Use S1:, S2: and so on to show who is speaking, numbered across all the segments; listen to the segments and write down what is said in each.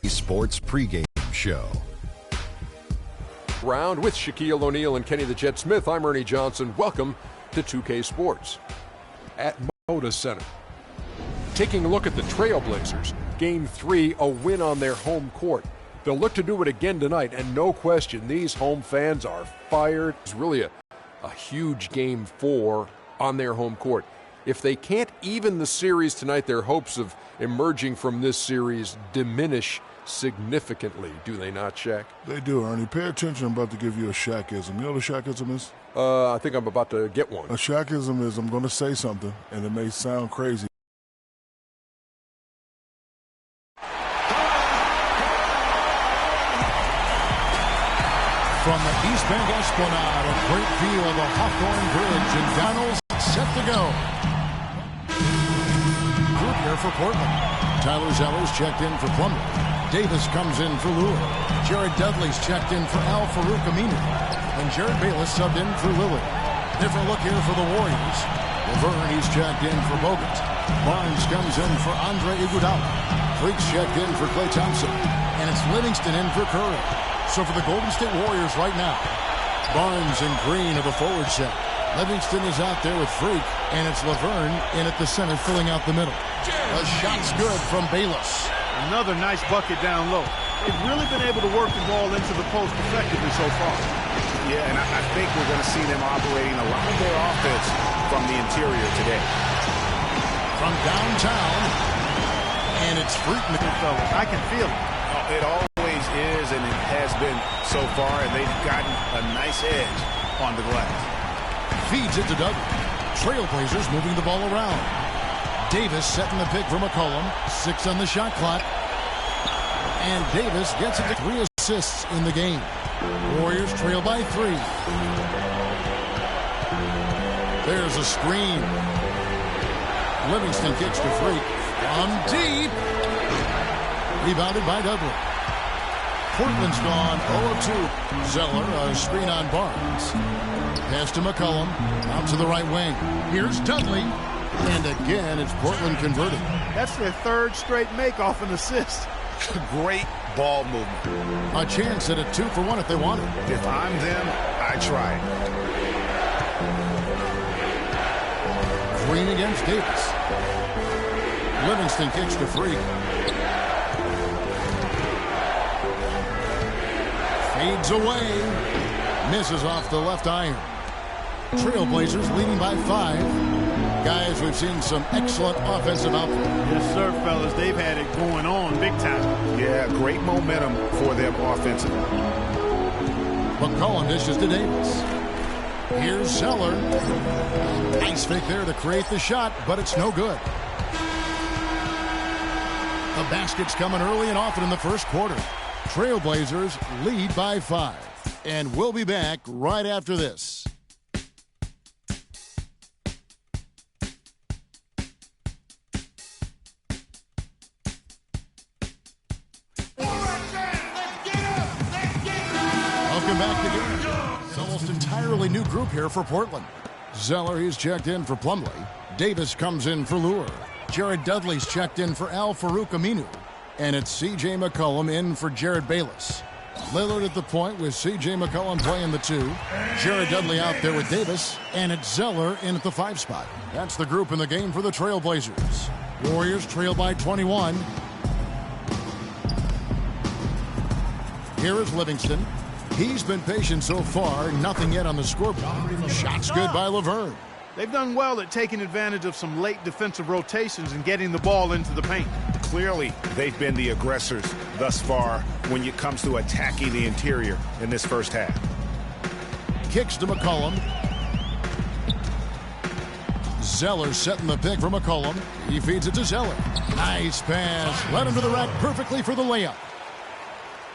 S1: Sports pregame show.
S2: Round with Shaquille O'Neal and Kenny the Jet Smith. I'm Ernie Johnson. Welcome to 2K Sports. At Moda Center. Taking a look at the Trailblazers. Game 3, a win on their home court. They'll look to do it again tonight, and no question, these home fans are fired. It's really a huge Game 4 on their home court. If they can't even the series tonight, their hopes of emerging from this series diminish significantly, do they not, Shaq?
S3: They do, Ernie. Pay attention. I'm about to give you a Shaqism. You know what a Shaqism is?
S2: I think I'm about to get one.
S3: A Shaqism is I'm going to say something, and it may sound crazy.
S4: From the East Bank Esplanade, a great view of the Hawthorne Bridge, and finals set to go. Group here for Portland. Tyler Zeller's checked in for Plumlee. Davis comes in for Lure. Jared Dudley's checked in for Al Farouk Aminu. And Jared Bayless subbed in for Lillard. Different look here for the Warriors. Laverne, he's checked in for Bogut. Barnes comes in for Andre Iguodala. Freaks checked in for Klay Thompson. And it's Livingston in for Curry. So for the Golden State Warriors right now, Barnes and Green are the forward set. Livingston is out there with Freak, and it's Laverne in at the center filling out the middle. A shot's good from Bayless.
S5: Another nice bucket down low. They've really been able to work the ball into the post effectively so far.
S6: Yeah, and I think we're going to see them operating a lot of their offense from the interior today.
S4: From downtown, and it's Freak.
S5: I can feel it.
S6: It always is, and it has been so far, and they've gotten a nice edge on the glass.
S4: Feeds it to Dudley. Trailblazers moving the ball around. Davis setting the pick for McCollum. 6 on the shot clock. And Davis gets it to 3 assists in the game. Warriors trail by 3. There's a screen. Livingston kicks to Freak. From deep. Rebounded by Dudley. Portland's gone 0-2. Zeller, a screen on Barnes. Pass to McCollum. Out to the right wing. Here's Dudley. And again, it's Portland converting.
S5: That's their third straight make off an assist.
S6: Great ball movement.
S4: A chance at a 2-for-1 if they want it.
S6: If I'm them, I try it.
S4: Green against Davis. Livingston kicks to Freak. Fades away. Misses off the left iron. Trailblazers leading by 5. Guys, we've seen some excellent offensive output.
S5: Yes, sir, fellas. They've had it going on big time.
S6: Yeah, great momentum for them offensively.
S4: McCollum dishes to Davis. Here's Zeller. Nice fake there to create the shot, but it's no good. The basket's coming early and often in the first quarter. Trailblazers lead by 5. And we'll be back right after this. Welcome back to game. It's almost entirely new group here for Portland. Zeller, he's checked in for Plumlee. Davis comes in for Lure. Jared Dudley's checked in for Al Farouk Aminu. And it's C.J. McCollum in for Jared Bayless. Lillard at the point with C.J. McCollum playing the 2. Jared Dudley out there with Davis. And it's Zeller in at the 5 spot. That's the group in the game for the Trailblazers. Warriors trail by 21. Here is Livingston. He's been patient so far. Nothing yet on the scoreboard. Shots good by Laverne.
S5: They've done well at taking advantage of some late defensive rotations and getting the ball into the paint.
S6: Clearly, they've been the aggressors thus far when it comes to attacking the interior in this first half.
S4: Kicks to McCollum. Zeller setting the pick for McCollum. He feeds it to Zeller. Nice pass. Led him to the rack perfectly for the layup.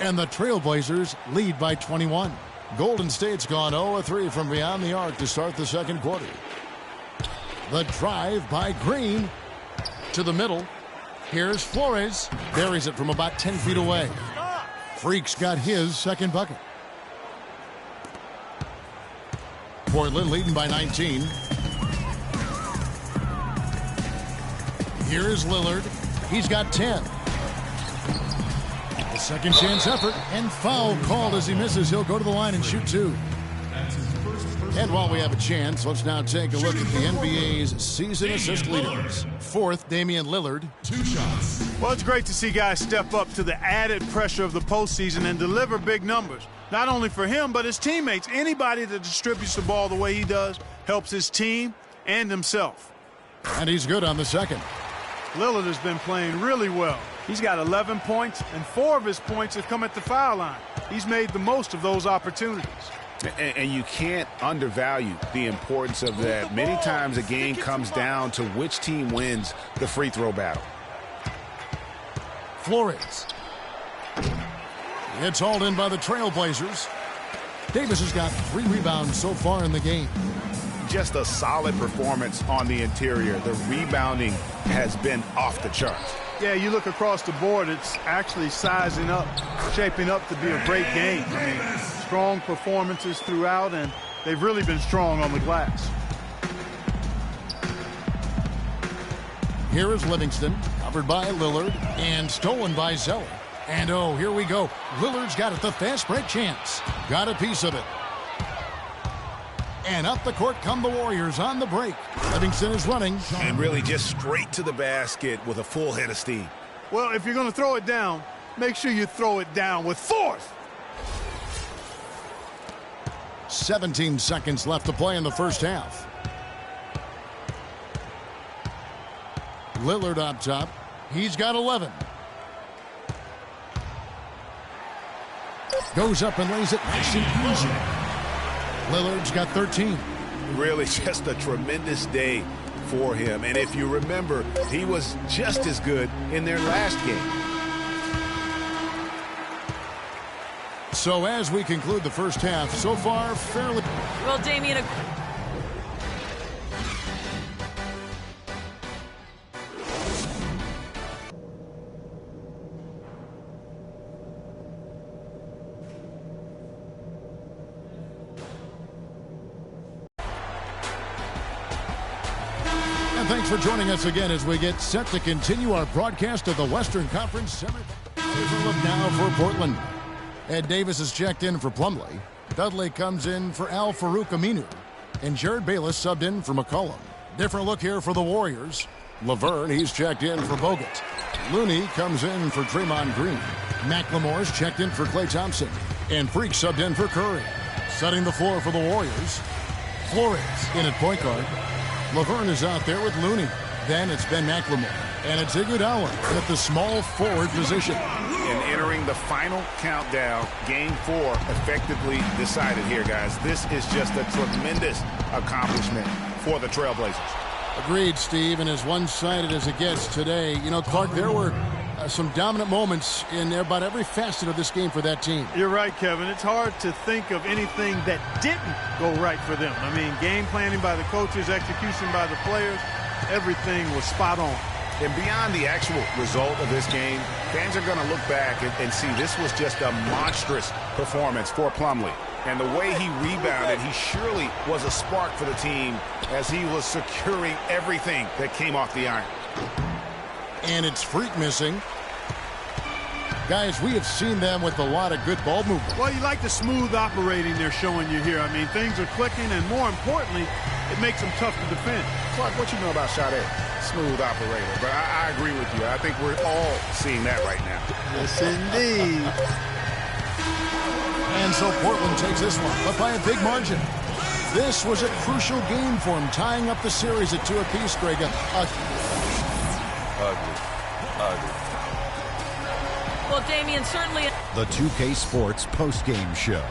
S4: And the Trailblazers lead by 21. Golden State's gone 0-3 from beyond the arc to start the second quarter. The drive by Green to the middle. Here's Flores. Buries it from about 10 feet away. Freak's got his second bucket. Portland leading by 19. Here's Lillard. He's got 10. Second chance effort, and foul called as he misses. He'll go to the line and shoot two. And while we have a chance, let's now take a look at the NBA's season assist leaders. Fourth, Damian Lillard, 2 shots.
S5: Well, it's great to see guys step up to the added pressure of the postseason and deliver big numbers. Not only for him, but his teammates. Anybody that distributes the ball the way he does helps his team and himself.
S4: And he's good on the second.
S5: Lillard has been playing really well. He's got 11 points, and 4 of his points have come at the foul line. He's made the most of those opportunities.
S6: And you can't undervalue the importance of that. Many times a game comes down to which team wins the free throw battle.
S4: Flores. It's hauled in by the Trailblazers. Davis has got 3 rebounds so far in the game.
S6: Just a solid performance on the interior. The rebounding has been off the charts.
S5: Yeah, you look across the board, it's actually sizing up, shaping up to be a great game. I mean, strong performances throughout, and they've really been strong on the glass.
S4: Here is Livingston, covered by Lillard, and stolen by Zeller. And oh, here we go. Lillard's got it, the fast break chance. Got a piece of it. And up the court come the Warriors on the break. Livingston is running.
S6: And really just straight to the basket with a full head of steam.
S5: Well, if you're going to throw it down, make sure you throw it down with force.
S4: 17 seconds left to play in the first half. Lillard up top. He's got 11. Goes up and lays it nice and easy. Lillard's got 13.
S6: Really just a tremendous day for him. And if you remember, he was just as good in their last game.
S4: So as we conclude the first half, so far fairly...
S7: Well, Damian...
S4: Thanks for joining us again as we get set to continue our broadcast of the Western Conference semifinals. Here's a look now for Portland. Ed Davis is checked in for Plumlee. Dudley comes in for Al-Farouq Aminu. And Jared Bayless subbed in for McCollum. Different look here for the Warriors. Laverne, he's checked in for Bogut. Looney comes in for Draymond Green. McLemore's checked in for Klay Thompson. And Freak subbed in for Curry. Setting the floor for the Warriors. Flores in at point guard. Laverne is out there with Looney. Then it's Ben McLemore. And it's Iguodala at the small forward position.
S6: And entering the final countdown, Game 4 effectively decided here, guys. This is just a tremendous accomplishment for the Trailblazers.
S4: Agreed, Steve. And as one-sided as it gets today, you know, Clark, there were some dominant moments in about every facet of this game for that team.
S5: You're right, Kevin. It's hard to think of anything that didn't go right for them. I mean, game planning by the coaches, execution by the players, everything was spot on.
S6: And beyond the actual result of this game, fans are going to look back and see this was just a monstrous performance for Plumlee. And the way he rebounded, he surely was a spark for the team as he was securing everything that came off the iron.
S4: And it's Freak missing. Guys, we have seen them with a lot of good ball movement.
S5: Well, you like the smooth operating they're showing you here. I mean, things are clicking, and more importantly, it makes them tough to defend.
S6: Clark, what you know about Sade? Smooth operator. But I agree with you. I think we're all seeing that right now.
S5: Yes, indeed.
S4: And so Portland takes this one, but by a big margin. This was a crucial game for him, tying up the series at 2 apiece, Greg.
S1: Ugly.
S7: Well, Damian, certainly...
S1: The 2K Sports postgame show.